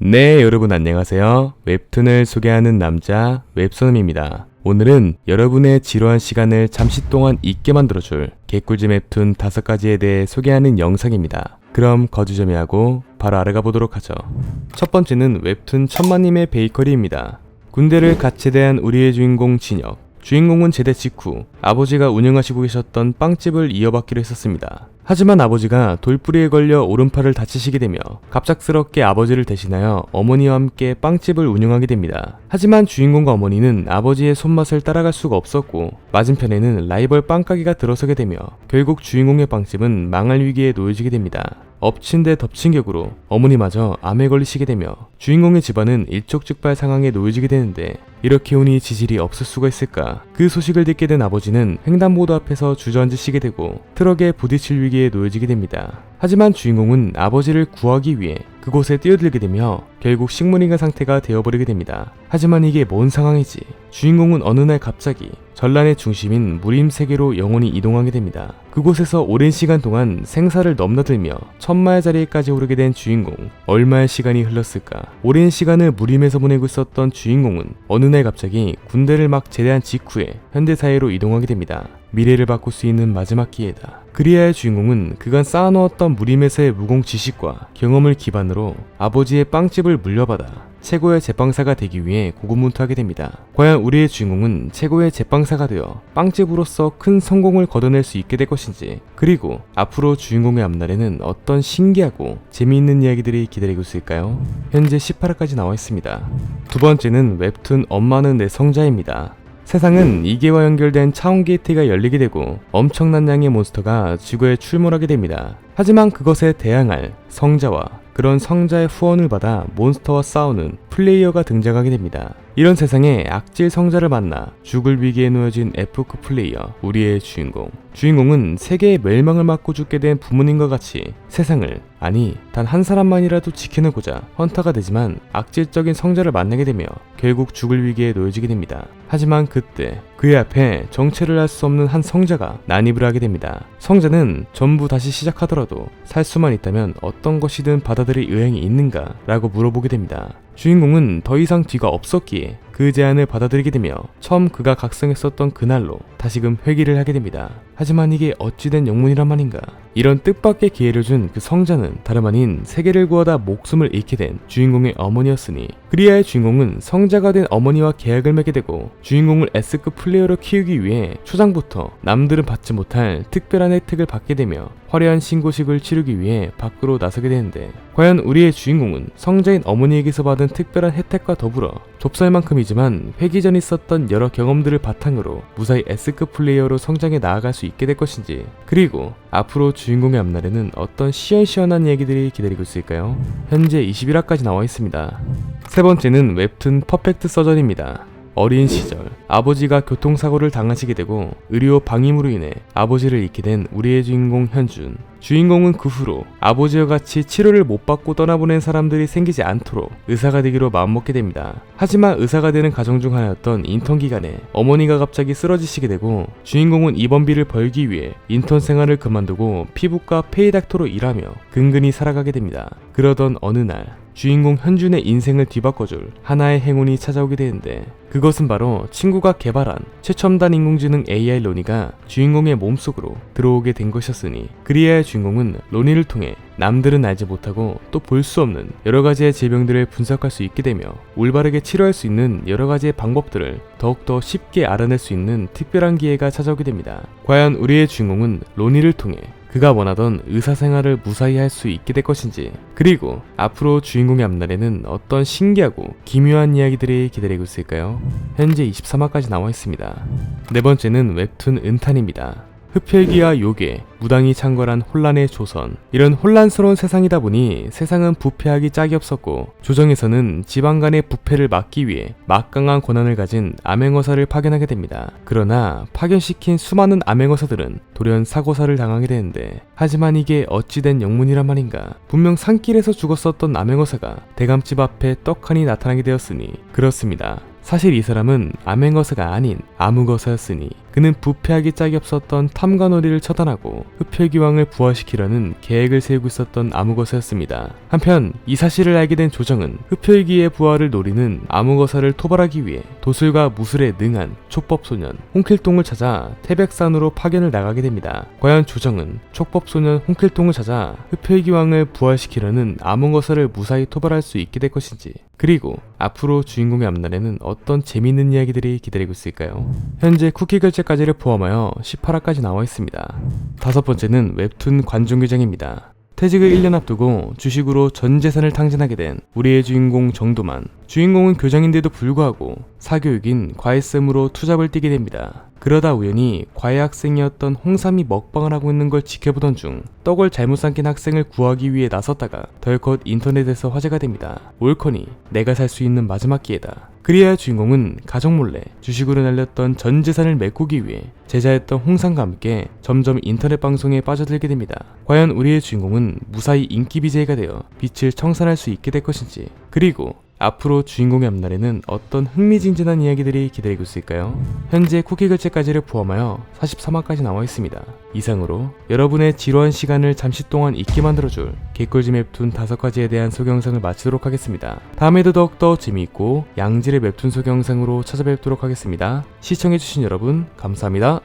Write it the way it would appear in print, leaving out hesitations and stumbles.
네, 여러분 안녕하세요. 웹툰을 소개하는 남자 웹소놈입니다. 오늘은 여러분의 지루한 시간을 잠시 동안 잊게 만들어줄 개꿀잼 웹툰 5가지에 대해 소개하는 영상입니다. 그럼 거두절미하고 바로 알아가 보도록 하죠. 첫 번째는 웹툰 천마님의 베이커리입니다. 군대를 갓 제대한 우리의 주인공 진혁. 주인공은 제대 직후 아버지가 운영하시고 계셨던 빵집을 이어받기로 했었습니다. 하지만 아버지가 돌뿌리에 걸려 오른팔을 다치시게 되며 갑작스럽게 아버지를 대신하여 어머니와 함께 빵집을 운영하게 됩니다. 하지만 주인공과 어머니는 아버지의 손맛을 따라갈 수가 없었고 맞은편에는 라이벌 빵가게가 들어서게 되며 결국 주인공의 빵집은 망할 위기에 놓여지게 됩니다. 엎친 데 덮친 격으로 어머니마저 암에 걸리시게 되며 주인공의 집안은 일촉즉발 상황에 놓여지게 되는데 이렇게 오니 지질이 없을 수가 있을까? 그 소식을 듣게 된 아버지는 횡단보도 앞에서 주저앉으시게 되고 트럭에 부딪힐 위기에 놓여지게 됩니다. 하지만 주인공은 아버지를 구하기 위해 그곳에 뛰어들게 되며 결국 식물인간 상태가 되어버리게 됩니다. 하지만 이게 뭔 상황이지? 주인공은 어느 날 갑자기 전란의 중심인 무림세계로 영혼이 이동하게 됩니다. 그곳에서 오랜 시간 동안 생사를 넘나들며 천마의 자리에까지 오르게 된 주인공. 얼마의 시간이 흘렀을까? 오랜 시간을 무림에서 보내고 있었던 주인공은 어느 날 갑자기 군대를 막 제대한 직후에 현대사회로 이동하게 됩니다. 미래를 바꿀 수 있는 마지막 기회다. 그리하여 주인공은 그간 쌓아놓았던 무림에서의 무공 지식과 경험을 기반으로 아버지의 빵집을 물려받아 최고의 제빵사가 되기 위해 고군분투하게 됩니다. 과연 우리의 주인공은 최고의 제빵사가 되어 빵집으로서 큰 성공을 거둬낼 수 있게 될 것인지, 그리고 앞으로 주인공의 앞날에는 어떤 신기하고 재미있는 이야기들이 기다리고 있을까요? 현재 18화까지 나와 있습니다. 두 번째는 웹툰 엄마는 내 성자입니다. 세상은 2개와 연결된 차원 게이트가 열리게 되고 엄청난 양의 몬스터가 지구에 출몰하게 됩니다. 하지만 그것에 대항할 성자와 그런 성자의 후원을 받아 몬스터와 싸우는 플레이어가 등장하게 됩니다. 이런 세상에 악질 성자를 만나 죽을 위기에 놓여진 F급 플레이어, 우리의 주인공. 주인공은 세계의 멸망을 맞고 죽게 된 부모님과 같이 세상을, 아니 단 한 사람만이라도 지켜내고자 헌터가 되지만 악질적인 성자를 만나게 되며 결국 죽을 위기에 놓여지게 됩니다. 하지만 그때 그의 앞에 정체를 알 수 없는 한 성자가 난입을 하게 됩니다. 성자는 전부 다시 시작하더라도 살 수만 있다면 어떤 것이든 받아들일 의향이 있는가? 라고 물어보게 됩니다. 주인공은 더 이상 뒤가 없었기에 그 제안을 받아들이게 되며 처음 그가 각성했었던 그날로 다시금 회귀를 하게 됩니다. 하지만 이게 어찌된 영문이란 말인가? 이런 뜻밖의 기회를 준 그 성자는 다름 아닌 세계를 구하다 목숨을 잃게 된 주인공의 어머니였으니, 그리하여 주인공은 성자가 된 어머니와 계약을 맺게 되고 주인공을 S급 플레이어로 키우기 위해 초장부터 남들은 받지 못할 특별한 혜택을 받게 되며 화려한 신고식을 치르기 위해 밖으로 나서게 되는데, 과연 우리의 주인공은 성자인 어머니에게서 받은 특별한 혜택과 더불어 좁쌀만큼이지만 회기 전 있었던 여러 경험들을 바탕으로 무사히 S급 플레이어로 성장해 나아갈 수 있게 될 것인지, 그리고 앞으로 주인공의 앞날에는 어떤 시원시원한 얘기들이 기다리고 있을까요? 현재 21화까지 나와 있습니다. 세 번째는 웹툰 퍼펙트 서전입니다. 어린 시절 아버지가 교통사고를 당하시게 되고 의료 방임으로 인해 아버지를 잃게 된 우리의 주인공 현준. 주인공은 그 후로 아버지와 같이 치료를 못 받고 떠나보낸 사람들이 생기지 않도록 의사가 되기로 마음먹게 됩니다. 하지만 의사가 되는 과정 중 하나였던 인턴 기간에 어머니가 갑자기 쓰러지시게 되고 주인공은 입원비를 벌기 위해 인턴 생활을 그만두고 피부과 페이닥터로 일하며 근근히 살아가게 됩니다. 그러던 어느 날 주인공 현준의 인생을 뒤바꿔줄 하나의 행운이 찾아오게 되는데, 그것은 바로 친구가 개발한 최첨단 인공지능 AI 로니가 주인공의 몸속으로 들어오게 된 것이었으니, 그리하여 주인공은 로니를 통해 남들은 알지 못하고 또 볼 수 없는 여러가지의 질병들을 분석할 수 있게 되며 올바르게 치료할 수 있는 여러가지의 방법들을 더욱더 쉽게 알아낼 수 있는 특별한 기회가 찾아오게 됩니다. 과연 우리의 주인공은 로니를 통해 그가 원하던 의사생활을 무사히 할 수 있게 될 것인지, 그리고 앞으로 주인공의 앞날에는 어떤 신기하고 기묘한 이야기들이 기다리고 있을까요? 현재 23화까지 나와 있습니다. 네 번째는 웹툰 은탄입니다. 흡혈귀와 요괴, 무당이 창궐한 혼란의 조선. 이런 혼란스러운 세상이다 보니 세상은 부패하기 짝이 없었고 조정에서는 지방 간의 부패를 막기 위해 막강한 권한을 가진 암행어사를 파견하게 됩니다. 그러나 파견시킨 수많은 암행어사들은 돌연 사고사를 당하게 되는데, 하지만 이게 어찌된 영문이란 말인가? 분명 산길에서 죽었었던 암행어사가 대감집 앞에 떡하니 나타나게 되었으니, 그렇습니다. 사실 이 사람은 암행어사가 아닌 암흑어사였으니, 그는 부패하기 짝이 없었던 탐관오리를 처단하고 흡혈귀왕을 부활시키려는 계획을 세우고 있었던 아무거사였습니다. 한편 이 사실을 알게 된 조정은 흡혈귀의 부활을 노리는 아무거사를 토벌하기 위해 도술과 무술에 능한 촉법소년 홍킬동을 찾아 태백산으로 파견을 나가게 됩니다. 과연 조정은 촉법소년 홍킬동을 찾아 흡혈귀왕을 부활시키려는 아무거사를 무사히 토벌할 수 있게 될 것인지, 그리고 앞으로 주인공의 앞날에는 어떤 재미있는 이야기들이 기다리고 있을까요? 현재 쿠키 결제까지를 포함하여 18화까지 나와 있습니다. 다섯 번째는 웹툰 관중 규정입니다. 퇴직을 1년 앞두고 주식으로 전 재산을 탕진하게 된 우리의 주인공 정도만. 주인공은 교장인데도 불구하고 사교육인 과외쌤으로 투잡을 뛰게 됩니다. 그러다 우연히 과외 학생이었던 홍삼이 먹방을 하고 있는 걸 지켜보던 중 떡을 잘못 삼킨 학생을 구하기 위해 나섰다가 덜컥 인터넷에서 화제가 됩니다. 옳거니 내가 살 수 있는 마지막 기회다. 그리하여 주인공은 가족 몰래 주식으로 날렸던 전 재산을 메꾸기 위해 제자였던 홍삼과 함께 점점 인터넷 방송에 빠져들게 됩니다. 과연 우리의 주인공은 무사히 인기 BJ가 되어 빛을 청산할 수 있게 될 것인지, 그리고 앞으로 주인공의 앞날에는 어떤 흥미진진한 이야기들이 기다리고 있을까요? 현재 쿠키 결제까지를 포함하여 43화까지 나와 있습니다. 이상으로 여러분의 지루한 시간을 잠시 동안 잊게 만들어줄 개꿀잼 웹툰 5가지에 대한 소개 영상을 마치도록 하겠습니다. 다음에도 더욱더 재미있고 양질의 웹툰 소개 영상으로 찾아뵙도록 하겠습니다. 시청해주신 여러분 감사합니다.